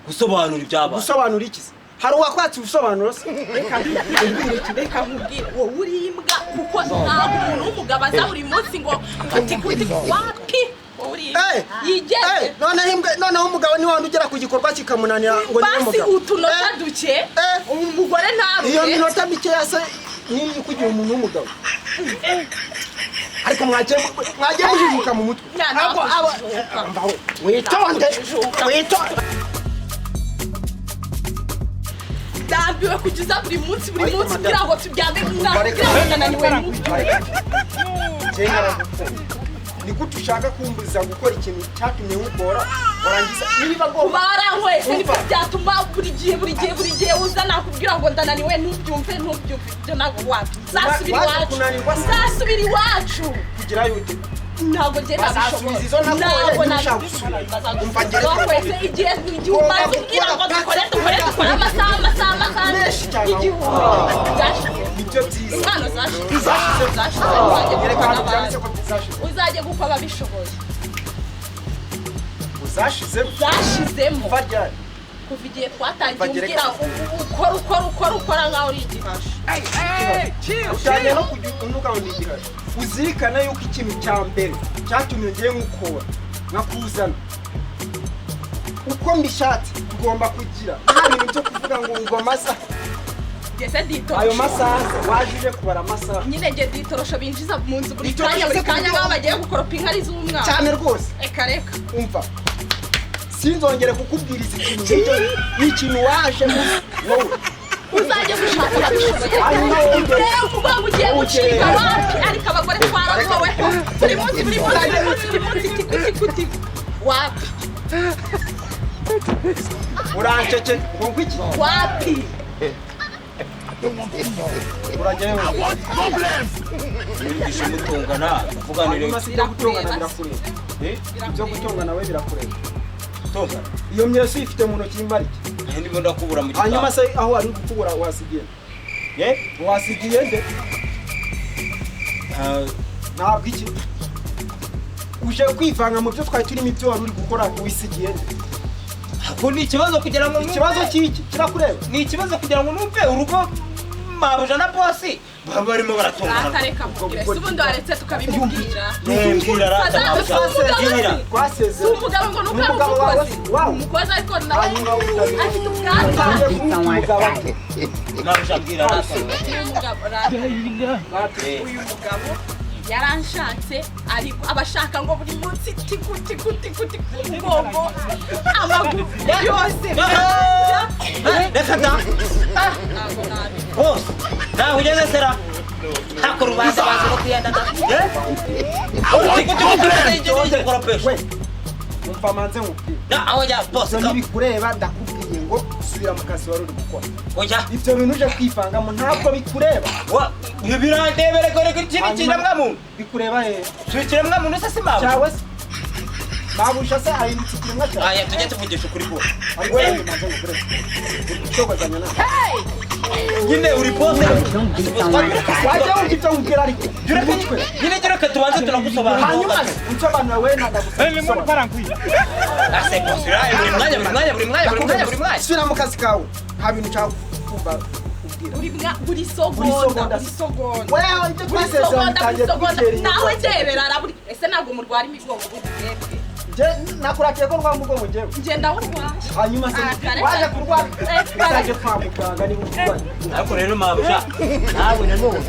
gusobanura ibyaba gusobanura iki hari uwakwatse ubusobanuro se reka nkubwire wowe uri imbwa kuko nta muntu w'umugabo aza buri munsi ngo kuti wapi noneho umugabo ni wandi ugera ku gikorwa kikamunanira ngo ni umugabo basi utunota duke umugore ntaruhe iyo minota mikeya se niyo kugira umuntu w'umugabo ariko mwagiye mujijuka mu mutwe witonde ndambiwe kugeza buri munsi kugira ngo tubyambe naniwe ni gute ushaka kumbuza gukora ikintu cyatumye nkugora warangiza niba agomba barankwese nibyo byatuma buri gihe uza nakubwira ngo ndananiwe ntubyumve ibyo ntabwo wapi zasubira iwacu kugira yute ntabwo ngenda bishobora ntabwo nakwese igihe umaze ubwira ngo dukore amasaha igihumbi nibyo byiza hano zashize uzajye gukwa ababishoboye zashizemo kuva igihe twatangiye umbwira ukora nkaho uri igihasha ujyanye no kujya unuka ngo ni igihasha uzirikana yuko ikintu cya mbere cyatumye ngiye nkukora nkakuzana uko mbishatse tugomba kugira nta bintu byo kuvuga ngo amasaha ayo masaha waje uje kubara amasaha nyine nge ditorosho binjiza mu nzu buri kanya nk'aho bagiye gukoropa inkari z'umwana cyane rwose reka umva sinzongere kukubwiriza ikintu nk'icyo ni ikintu waje wowe uzajya gushaka ababishoboye umugongo ugiye gucika wapi ariko abagore twarazowe buri munsi tikuti wapi urancece ngo iki wapi urajyayo wigisha mutongana uvuganire ibyo gutongana birakureba ibyo gutongana we birakureba tongana iyo myeso ifite mu ntoki imara iki ndimo ndakubura mu gitabo hanyuma se aho ari gukubura wasigiye wasigiye nde ntabwo iki uje kwivanga mu byo twari turimo ibyo wari uri gukora wisigiye nde ako ni ikibazo kugira ngo ikibazo cy'iki kirakureba ni ikibazo kugira ngo numve urugo mabuja na bosi barimo baratongana atareka mubwire se ubundi waretse tukabimubwira mbwira rata twaseze umugabo ngo nuko ari umukozi ariko nawe afite ubwanwa mabuja mbwira rata uyu mugabo yaranshatse ariko abashaka ngo buri munsi tikuti umugongo amaguru yose reka da bose ntaho ugeze sera ntako rubanza bazi no kwiyandana tikuti koropesha umva manze nkubwire aho jya bose ntibikureba ndakubwiye ngo usubira mu kazi wari uri gukora oya ibyo bintu uje kwivangamo ntabwo bikureba birandebere gore kiri kiremwamuntu bikureba he kiremwamuntu se si mabuja cyawe se mabuja se ahindutse ikiremwa cyawe aya tujye tuvugisha ukuri bose ariko manze nkubwire ushobozanya nawe nyine uri bose wajya wumva ibyo nkubwira ariko nyine gira ko tubanze tunagusobanura hanyuma unsobanura we nadagusobanura ase bose buri mwanya subira mu kazi kawe nta bintu cyangwa kumva buri sogonda wewe ibyo twasezeranye bitangiye kugutera nawe ndebera araburi ese ntabwo murwara imigongo budebwe nakurakiye ko rwa mugongo njyewe ngenda urwaye hanyuma se waje kurwara utaje kwa muganga niba urwaye ariko rero mabuja nawe nanone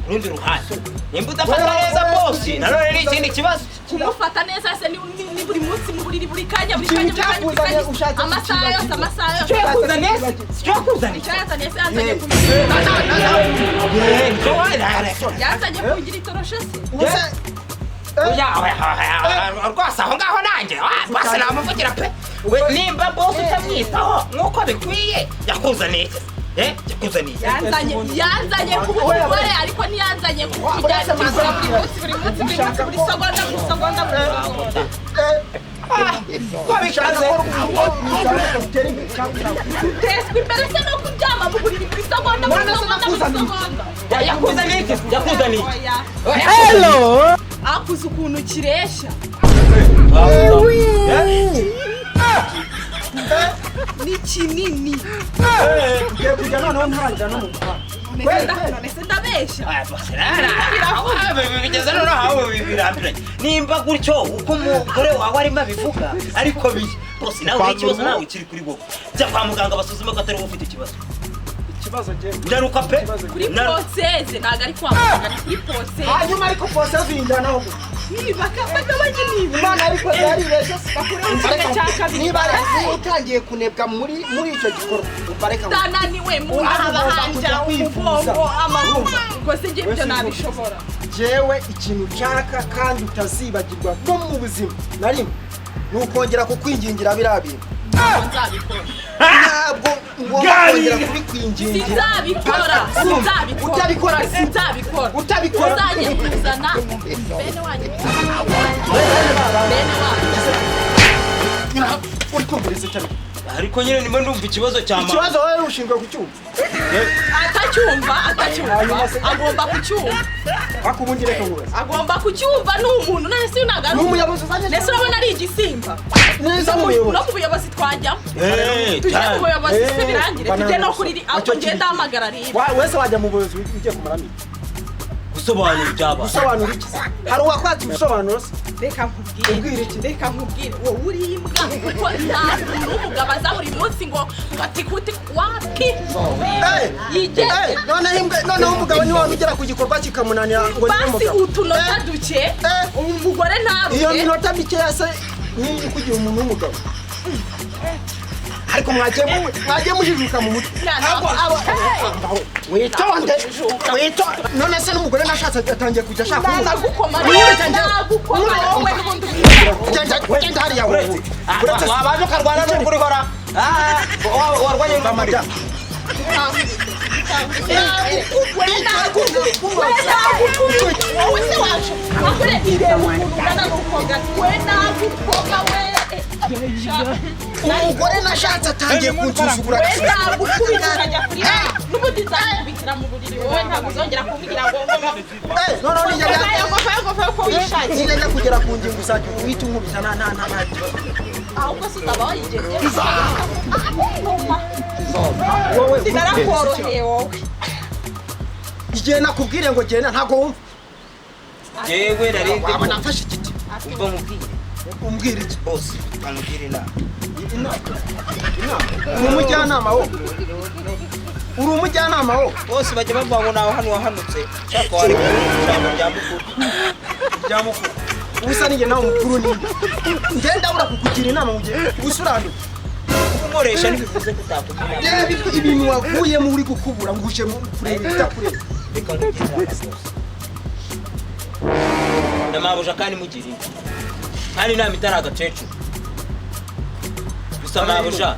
urundi ruhande nimba udafata neza bose nanone ni ikindi kibazo kumufata neza se ni buri munsi mu buriri buri kanya amasaha yose cyakuzaniye se yazanye kugira itorosho se rwose aho ngaho nanjye basi namuvugira pe nimba bose utamwitaho nk'uko bikwiye yakuzaniye yanzanye kuba umugore ariko ntiyanzanye kujyana buri munsi buri segonda teswa imbere se no kuryama mu buriri buri segonda yakuzaniye hello akuze ukuntu kireshya ni kinini. Ngiye kujya noneho ntarajya no mu muhanda. None se ndabesha. bigeze noneho aho birambiranye nimba gutyo uko umugore wawe arimo abivuga ariko biye bose nawe ikibazo nawe kiri kuri wowe jya kwa muganga basuzume ko atari wowe ufite ikibazo ndaruka pe kuri process naga ari kwa muganga ni kuri process hanyuma ariko process injanaho niba kabagabanye niba Imana ariko yari rese bakure cyaka niba utangiye kunebwa muri icyo gikorwa ubareka dananiwe mu abahanja umugongo amaguru ngo se ngiye byo nabishobora jewe ikintu cyaka kandi utazibagirwa no mu buzima narimo nukongera kukwingingira birabira nzabikora ntabwo ngomba kongera kubikwingingira sinzabikora uzajye kuzana bene wanjye uri kumviriza cyane ariko nyine nimba ndumva ikibazo cyama ikibazo wowe ushinzwe kucyumva atacyumva agomba kucyumva bakubungire ko wowe agomba kucyumva n'umuntu nese unagaruka n'umuyobozi uzanye nese urabona ari igisimba neza no mu buyobozi twajyamo tujye mu buyobozi se birangire tujye no kuri abo ngenda hamagara riba wese wajya mu buyobozi ugiye kumaramo gusobanura ibyaba gusobanura iki hari uwakwatse ubusobanuro se reka nkubwire wowe uri imbwa kuko nta n'umugabo aza buri munsi ngo batikuti wapi yigeze noneho umugabo ni waba ugera ku gikorwa kikamunanira ngo ni basi utunota duke umugore ntabwe iyo minota mikeya se niyo kugira umuntu w'umugabo ariko mwagiye mujijuka mu mutwe witonde none se n'umugore nashatse atangiye kujya ashaka nagukoma wowe n'ubundi ugenda hariya wowe wabaje ukarwana n'ukuri hora warwanye amajya umugore nashatse atangiye kunsuzugura n'ubundi nzakubikira mu buriri wowe ntabwo uzongera kumbwira ngo nijya kugera ku ngingo uzajya uhita unkubita nta ahubwo se uzaba wayigeze wowe narakoroheye wowe igihe nakubwire ngo genda ntabwo wumva yewe narinde waba nafashe igiti umva mubwire umbwira iki bose bamubwire inama uri umujyanama wo uri umujyanama wo bose bajya bavuga ngo nawe hano wahanutse cyangwa wari ijambo rya mukuru ubusa ninjye nawe mukuru ni ngenda ura kukugira inama mu gihe ubusuranduye umukoresha ntibivuze ko utakugira reba ibintu wavuyemo uri gukubura ngo uje kureba ibitakureba reka nkugire bose ndamabuja kandi mugiriye kandi inama itari agakecuru gusa mabuja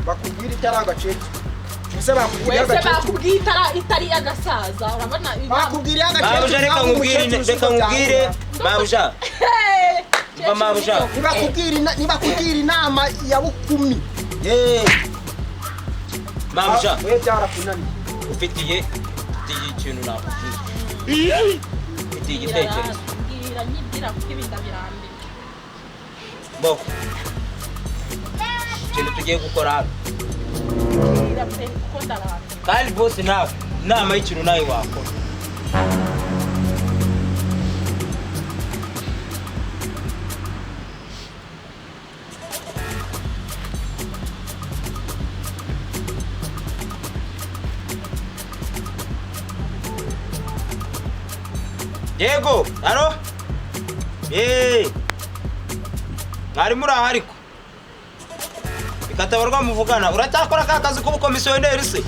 bakubwira itari agakecuru ese bakubwiye itari agasaza urabona bakubwiriye agakecuru mabuja reka nkubwire mabuja mva mabuja nibakubwira inama ya bukumi mabuja we byarakunaniye ufitiye ikintu nakubwira ufitiye igitekerezo nyibwira kuko ibinda birambiye bo ikintu tugiye gukora hano kandi bose nawe inama y'ikintu nawe wakora Diego, alo? Mwari muri aha ariko ikatabarwa muvugana uracyakora ka kazi k'ubukomisiyoneri se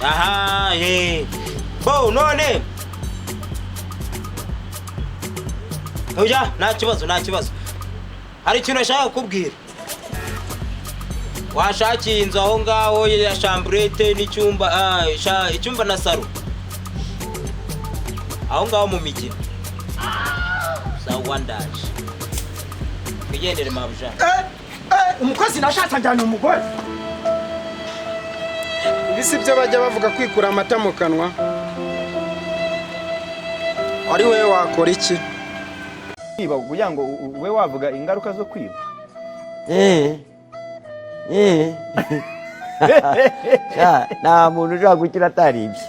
aha bo none oya nta kibazo hari ikintu ashaka kukubwira washakiye inzu aho ngaho ya chambrette n'icyumba icyumba na salo aho ngaho mu migina sawa ndaje kwigendere mabuja umukozi nashatse njyana umugore ibisi byo bajya bavuga kwikura amata mu kanwa ari wowe wakora iki kwiba kugira ngo ube wavuga ingaruka zo kwiba nta muntu ushobora gukira ataribye